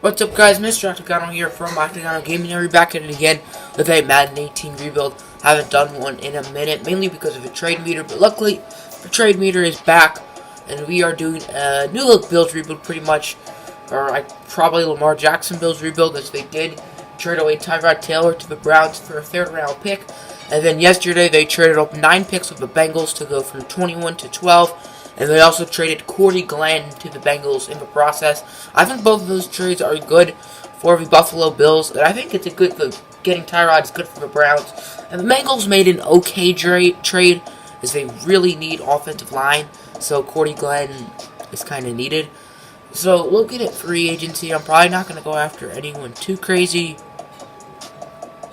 What's up, guys? Mr. Octagonal here from Octagonal Gaming, and we're back at it again with a Madden 18 rebuild. Haven't done one in a minute, mainly because of a trade meter, but luckily the trade meter is back, and we are doing a new look build rebuild pretty much, or probably Lamar Jackson builds rebuild, as they did trade away Tyrod Taylor to the Browns for a third-round pick, and then yesterday they traded up 9 picks with the Bengals to go from 21 to 12. And they also traded Corey Glenn to the Bengals in the process. I think both of those trades are good for the Buffalo Bills. And I think it's a good, getting Tyrod is good for the Browns. And the Bengals made an okay trade, as they really need offensive line. So Corey Glenn is kind of needed. So looking at free agency, I'm probably not going to go after anyone too crazy.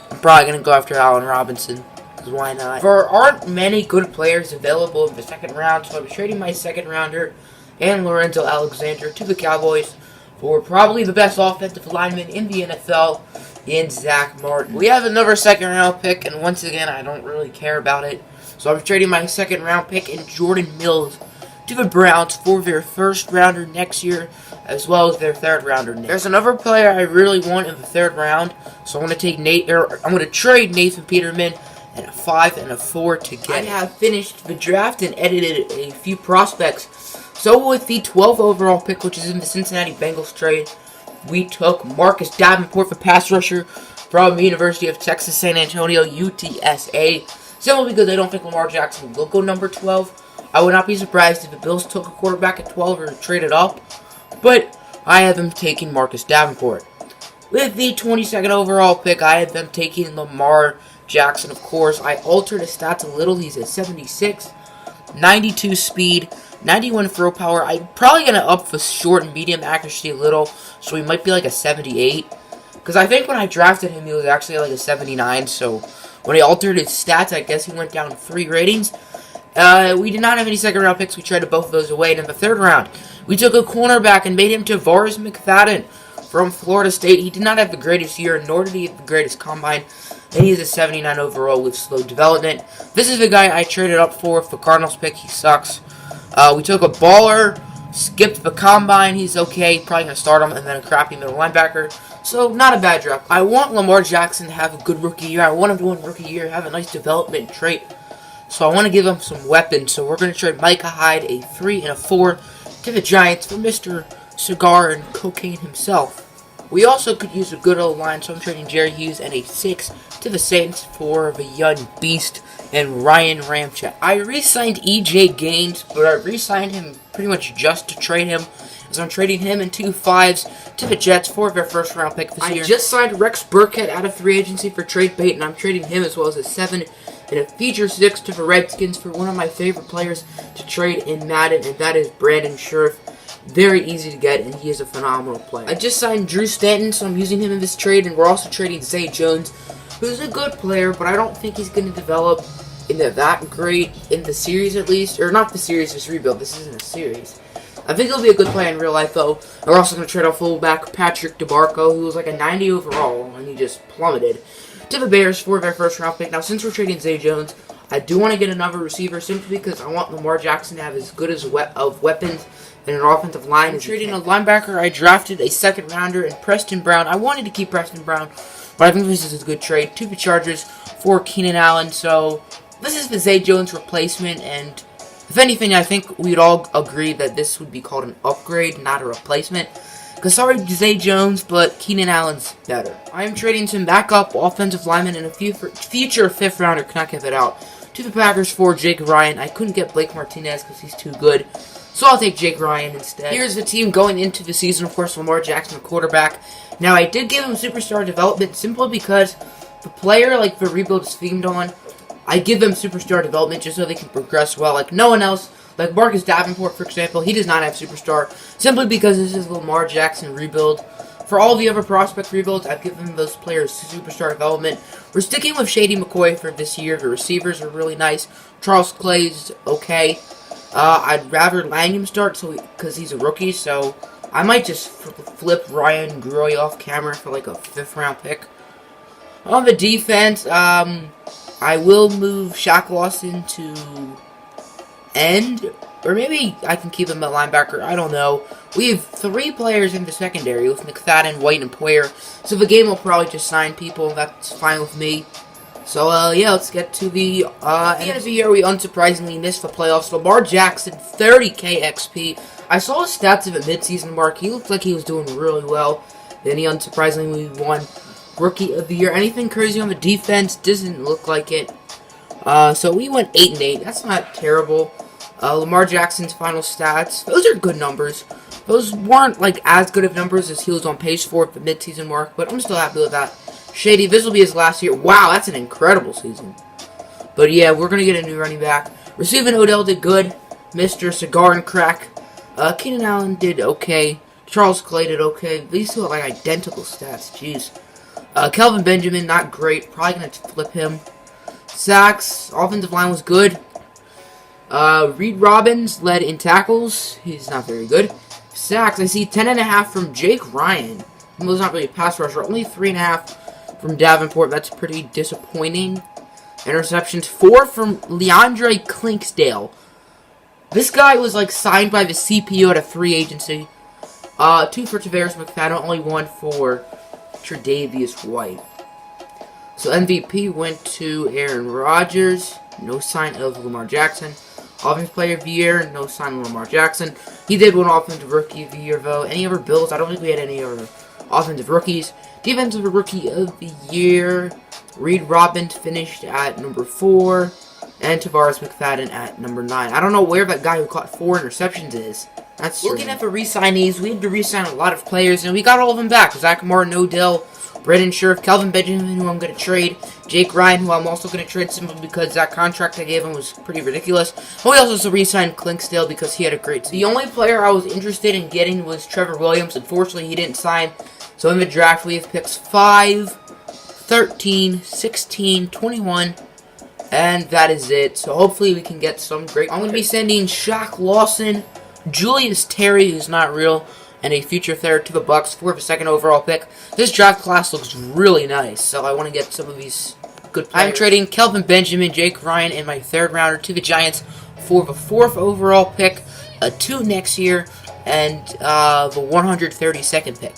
I'm probably going to go after Allen Robinson. Why not? There aren't many good players available in the second round, so I'm trading my second rounder and Lorenzo Alexander to the Cowboys for probably the best offensive lineman in the NFL in Zach Martin. We have another second round pick, and once again, I don't really care about it. So I'm trading my second round pick and Jordan Mills to the Browns for their first rounder next year, as well as their third rounder next. There's another player I really want in the third round, so I'm going to trade Nathan Peterman and a 5 and a 4 to get. I have finished the draft and edited a few prospects. So with the 12th overall pick, which is in the Cincinnati Bengals trade, we took Marcus Davenport, the pass rusher from the University of Texas San Antonio, UTSA. Simply because I don't think Lamar Jackson will go number 12. I would not be surprised if the Bills took a quarterback at 12 or traded up. But I have them taking Marcus Davenport. With the 22nd overall pick, I have them taking Lamar Jackson, of course. I altered his stats a little. He's at 76, 92 speed, 91 throw power. I'm probably going to up the short and medium accuracy a little, so he might be like a 78. Because I think when I drafted him, he was actually like a 79, so when I altered his stats, I guess he went down 3 ratings. We did not have any second round picks. We traded both of those away. And in the third round, we took a cornerback and made him Tavares McFadden from Florida State. He did not have the greatest year, nor did he have the greatest combine. And he is a 79 overall with slow development. This is the guy I traded up for the Cardinals pick. He sucks. We took a baller, skipped the combine. He's okay. Probably going to start him. And then a crappy middle linebacker. So, not a bad draft. I want Lamar Jackson to have a good rookie year. I want him to win rookie year, have a nice development trait. So, I want to give him some weapons. So, we're going to trade Micah Hyde, a 3 and a 4, to the Giants for Mr. Cigar and Cocaine himself. We also could use a good old line, so I'm trading Jerry Hughes and a 6 to the Saints for the young beast and Ryan Ramczyk. I re-signed EJ Gaines, but I re-signed him pretty much just to trade him, as I'm trading him and 2 5s to the Jets for their first round pick this year. I just signed Rex Burkhead out of free agency for trade bait, and I'm trading him as well as a 7 and a feature 6 to the Redskins for one of my favorite players to trade in Madden, and that is Brandon Scherff. Very easy to get, and he is a phenomenal player. I just signed Drew Stanton, so I'm using him in this trade, and we're also trading Zay Jones, who's a good player, but I don't think he's going to develop into that great in the series, at least. Or not the series, this rebuild. This isn't a series. I think he'll be a good player in real life, though. We're also going to trade out fullback Patrick DeBarco, who was like a 90 overall, and he just plummeted, to the Bears for their first round pick. Now, since we're trading Zay Jones, I do want to get another receiver, simply because I want Lamar Jackson to have as good as weapons and an offensive line. I'm trading a linebacker. I drafted a second rounder in Preston Brown. I wanted to keep Preston Brown, but I think this is a good trade to the Chargers for Keenan Allen. So this is the Zay Jones replacement, and if anything, I think we'd all agree that this would be called an upgrade, not a replacement. Because sorry, Zay Jones, but Keenan Allen's better. I am trading some backup offensive linemen and a future 5th rounder, cannot give it out, to the Packers for Jake Ryan. I couldn't get Blake Martinez because he's too good, so I'll take Jake Ryan instead. Here's the team going into the season. Of course, Lamar Jackson, the quarterback. Now, I did give him superstar development simply because the player, like the rebuild is themed on, I give them superstar development just so they can progress well. Like no one else, like Marcus Davenport, for example, he does not have superstar simply because this is Lamar Jackson rebuild. For all the other prospect rebuilds, I've given those players superstar development. We're sticking with Shady McCoy for this year. The receivers are really nice. Charles Clay's okay. I'd rather Langham start because he's a rookie, so I might just flip Ryan Groy off camera for like a 5th round pick. On the defense, I will move Shaq Lawson to end. Or maybe I can keep him at linebacker. I don't know. We have 3 players in the secondary with McFadden, White, and Poyer. So the game will probably just sign people. That's fine with me. So, yeah, let's get to the end of the year. We unsurprisingly missed the playoffs. Lamar Jackson, 30k XP. I saw his stats at midseason mark. He looked like he was doing really well. Then he unsurprisingly won Rookie of the Year. Anything crazy on the defense? Doesn't look like it. So we went 8-8. That's not terrible. Lamar Jackson's final stats. Those are good numbers. Those weren't like as good of numbers as he was on pace for at the midseason mark, but I'm still happy with that. Shady, this will be his last year. Wow, that's an incredible season. But yeah, we're going to get a new running back. Receiving Odell did good. Mr. Cigar and Crack. Keenan Allen did okay. Charles Clay did okay. These two have like identical stats. Jeez. Kelvin Benjamin, not great. Probably going to flip him. Sacks. Offensive line was good. Reed Robbins led in tackles. He's not very good. Sacks. I see 10.5 from Jake Ryan. He was not really a pass rusher. Only 3.5 from Davenport. That's pretty disappointing. Interceptions. 4 from Leandre Clinksdale. This guy was like signed by the CPU at a free agency. 2 for Tavares McFadden. Only 1 for Tre'Davious White. So MVP went to Aaron Rodgers. No sign of Lamar Jackson. Offensive Player of the Year. No sign of Lamar Jackson. He did win Offensive Rookie of the Year though. Any other Bills? I don't think we had any other offensive rookies. Defensive Rookie of the Year. Reed Robbins finished at number 4. And Tavares McFadden at number 9. I don't know where that guy who caught 4 interceptions is. That's looking at the re-signees. We had to re-sign a lot of players, and we got all of them back. Zach Martin, Odell, Brandon Scherf, Kelvin Benjamin, who I'm going to trade, Jake Ryan, who I'm also going to trade simply because that contract I gave him was pretty ridiculous. And we also re-signed Clinksdale because he had a great season. The only player I was interested in getting was Trevor Williams. Unfortunately, he didn't sign. So in the draft, we have picks 5, 13, 16, 21, and that is it. So hopefully we can get some great... I'm going to be sending Shaq Lawson, Julius Terry, who's not real, and a future third to the Bucks for the 2nd overall pick. This draft class looks really nice, so I want to get some of these good players. I'm trading Kelvin Benjamin, Jake Ryan, and my 3rd rounder to the Giants for the 4th overall pick, a 2 next year, and the 132nd pick.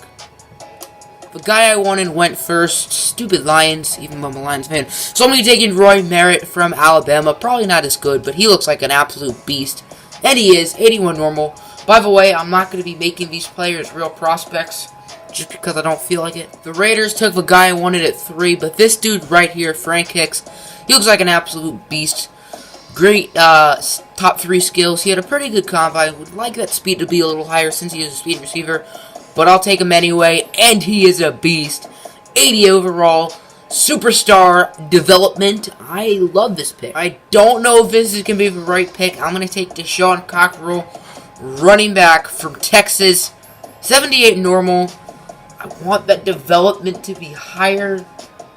The guy I wanted went first. Stupid Lions, even though I'm a Lions fan. So I'm going to be taking Roy Merritt from Alabama. Probably not as good, but he looks like an absolute beast. And he is. 81 normal. By the way, I'm not going to be making these players real prospects just because I don't feel like it. The Raiders took the guy I wanted at 3, but this dude right here, Frank Hicks, he looks like an absolute beast. Great top 3 skills. He had a pretty good combine. Would like that speed to be a little higher since he is a speed receiver. But I'll take him anyway, and he is a beast. 80 overall, superstar development. I love this pick. I don't know if this is going to be the right pick. I'm going to take Deshaun Cockrell, running back from Texas. 78 normal. I want that development to be higher,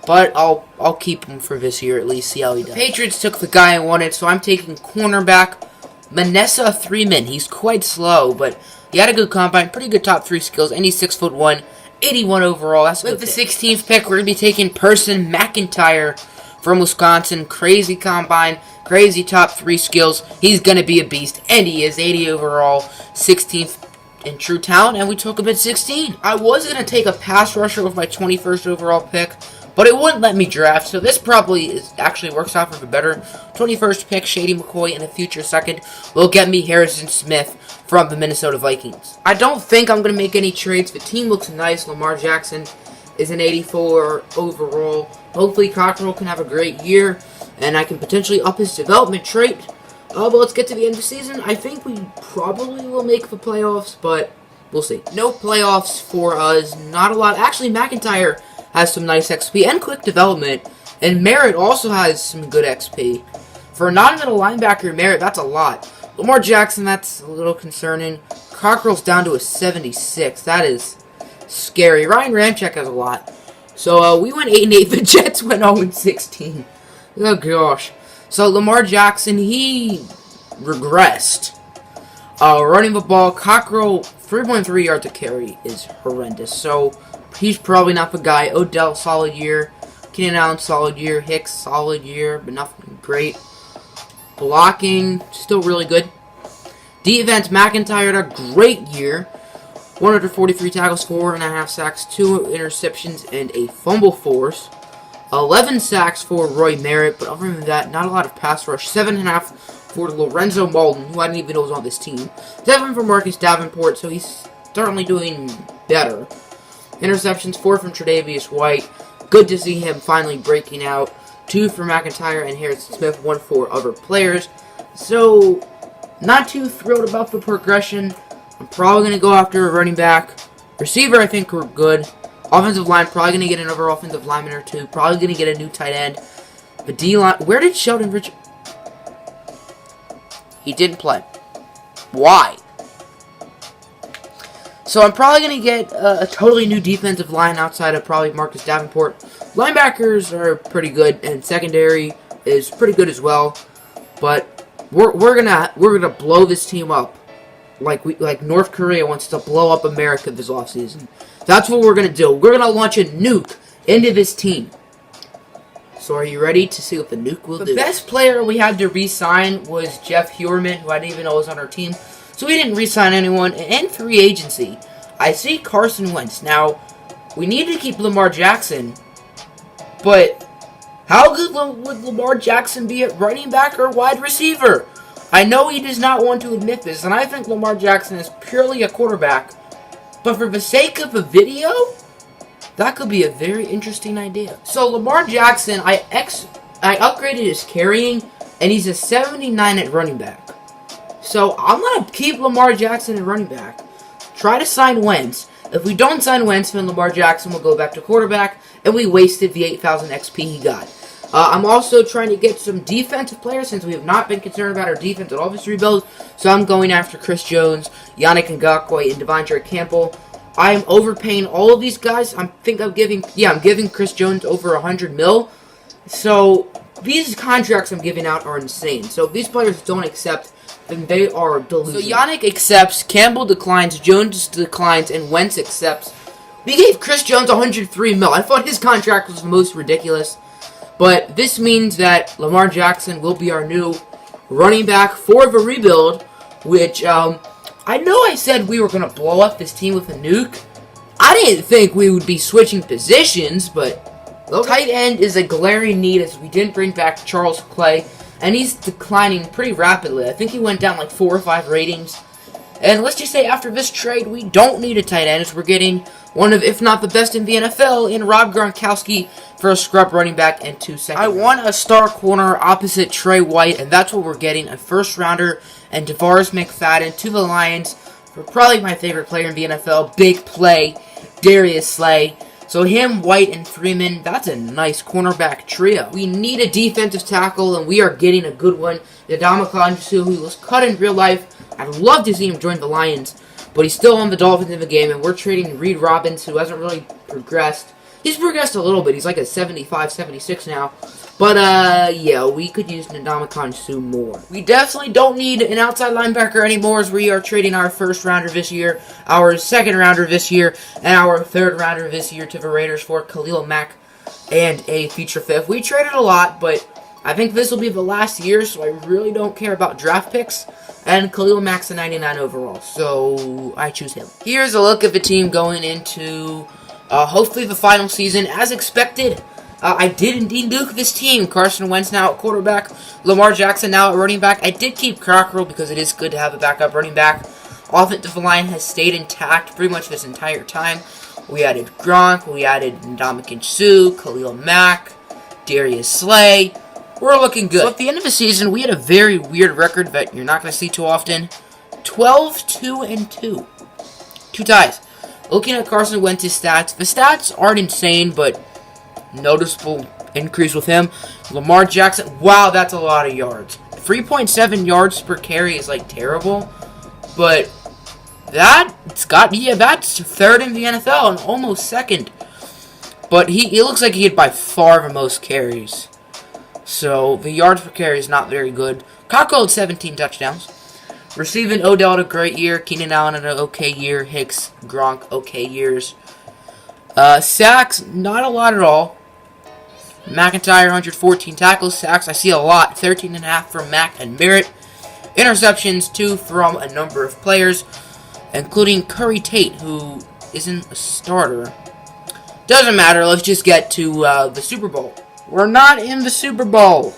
but I'll keep him for this year at least, see how he does. The Patriots took the guy I wanted, so I'm taking cornerback Manessa Freeman. He's quite slow, but he had a good combine, pretty good top 3 skills, and he's 6'1", 81 overall. That's with the 16th pick. We're going to be taking Person McIntyre from Wisconsin. Crazy combine, crazy top 3 skills. He's going to be a beast, and he is 80 overall, 16th in true talent, and we took him at 16. I was going to take a pass rusher with my 21st overall pick, but it wouldn't let me draft, so this probably actually works out for the better. 21st pick, Shady McCoy, and a future 2nd will get me Harrison Smith from the Minnesota Vikings. I don't think I'm going to make any trades. The team looks nice. Lamar Jackson is an 84 overall. Hopefully Cockrell can have a great year, and I can potentially up his development trait. But let's get to the end of the season. I think we probably will make the playoffs, but we'll see. No playoffs for us. Not a lot. Actually, McIntyre has some nice XP and quick development, and Merritt also has some good XP. For a non-middle linebacker, Merritt, that's a lot. Lamar Jackson, that's a little concerning. Cockrell's down to a 76. That is scary. Ryan Ramczyk has a lot. So we went 8-8. The Jets went 0-16. Oh gosh. So Lamar Jackson, he regressed. Running the ball, Cockrell, 3.3 yards a carry is horrendous. So he's probably not the guy. Odell, solid year. Keenan Allen, solid year. Hicks, solid year, but nothing great. Blocking, still really good. Defense, McIntyre had a great year. 143 tackles, 4.5 sacks, 2 interceptions, and a fumble force. 11 sacks for Roy Merritt, but other than that, not a lot of pass rush. 7.5 for Lorenzo Malden, who I didn't even know was on this team. 7 for Marcus Davenport, so he's certainly doing better. Interceptions, 4 from Tre'Davious White. Good to see him finally breaking out. 2 for McIntyre and Harrison Smith, 1 for other players. So, not too thrilled about the progression. I'm probably going to go after a running back. Receiver, I think we're good. Offensive line, probably going to get another offensive lineman or 2. Probably going to get a new tight end. The D-line, where did Sheldon Rich... He didn't play. Why? So I'm probably going to get a totally new defensive line outside of probably Marcus Davenport. Linebackers are pretty good, and secondary is pretty good as well. But we're gonna blow this team up like North Korea wants to blow up America this offseason. That's what we're gonna do. We're gonna launch a nuke into this team. So are you ready to see what the nuke will do? The best player we had to re-sign was Jeff Heuerman, who I didn't even know was on our team. So we didn't re-sign anyone. And free agency, I see Carson Wentz. Now, we need to keep Lamar Jackson, but how good would Lamar Jackson be at running back or wide receiver? I know he does not want to admit this, and I think Lamar Jackson is purely a quarterback. But for the sake of a video, that could be a very interesting idea. So Lamar Jackson, I upgraded his carrying, and he's a 79 at running back. So I'm going to keep Lamar Jackson at running back. Try to sign Wentz. If we don't sign Wentz, then Lamar Jackson will go back to quarterback, and we wasted the 8,000 XP he got. I'm also trying to get some defensive players since we have not been concerned about our defense at all this rebuild. So I'm going after Chris Jones, Yannick Ngakoue, and Devondre Campbell. I am overpaying all of these guys. I'm giving Chris Jones over 100 mil. So these contracts I'm giving out are insane. So if these players don't accept, then they are delusional. So Yannick accepts, Campbell declines, Jones declines, and Wentz accepts. We gave Chris Jones 103 mil. I thought his contract was the most ridiculous. But this means that Lamar Jackson will be our new running back for the rebuild, which, I know I said we were going to blow up this team with a nuke. I didn't think we would be switching positions, but tight end is a glaring need as we didn't bring back Charles Clay, and he's declining pretty rapidly. I think he went down like 4 or 5 ratings. And let's just say after this trade, we don't need a tight end, as we're getting one of, if not the best in the NFL, in Rob Gronkowski for a scrub running back and 2 seconds. I want a star corner opposite Trey White, and that's what we're getting, a first-rounder, and DeVaris McFadden to the Lions for probably my favorite player in the NFL, big play, Darius Slay. So him, White, and Freeman, that's a nice cornerback trio. We need a defensive tackle, and we are getting a good one. Ndamukong Suh, who was cut in real life. I'd love to see him join the Lions, but he's still on the Dolphins in the game, and we're trading Reed Robbins, who hasn't really progressed. He's progressed a little bit. He's like a 75, 76 now. But, yeah, we could use Ndamukong Suh more. We definitely don't need an outside linebacker anymore, as we are trading our first-rounder this year, our second-rounder this year, and our third-rounder this year to the Raiders for Khalil Mack and a future fifth. We traded a lot, but I think this will be the last year, so I really don't care about draft picks. And Khalil Mack's a 99 overall, so I choose him. Here's a look at the team going into, hopefully, the final season. As expected, I did indeed nuke this team. Carson Wentz now at quarterback. Lamar Jackson now at running back. I did keep Cockrell because it is good to have a backup running back. Offensive line has stayed intact pretty much this entire time. We added Gronk. We added Ndamukong Suh, Khalil Mack, Darius Slay. We're looking good. So at the end of the season, we had a very weird record that you're not going to see too often. 12-2-2. 2 ties. Looking at Carson Wentz's stats, the stats aren't insane, but noticeable increase with him. Lamar Jackson, wow, that's a lot of yards. 3.7 yards per carry is like terrible, but that's third in the NFL and almost second. But he looks like he had by far the most carries. So the yards per carry is not very good. Cockrell had 17 touchdowns. Receiving, Odell had a great year. Keenan Allen had an okay year. Hicks, Gronk, okay years. Sacks, not a lot at all. McIntyre, 114 tackles, sacks. I see a lot. 13.5 from Mac and Barrett. Interceptions, 2 from a number of players, including Curry Tate, who isn't a starter. Doesn't matter. Let's just get to the Super Bowl. We're not in the Super Bowl.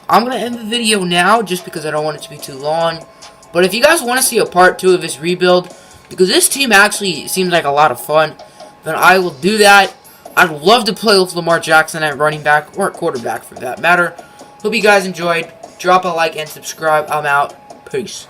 I'm going to end the video now just because I don't want it to be too long. But if you guys want to see a part 2 of this rebuild, because this team actually seems like a lot of fun, then I will do that. I'd love to play with Lamar Jackson at running back, or at quarterback for that matter. Hope you guys enjoyed. Drop a like and subscribe. I'm out. Peace.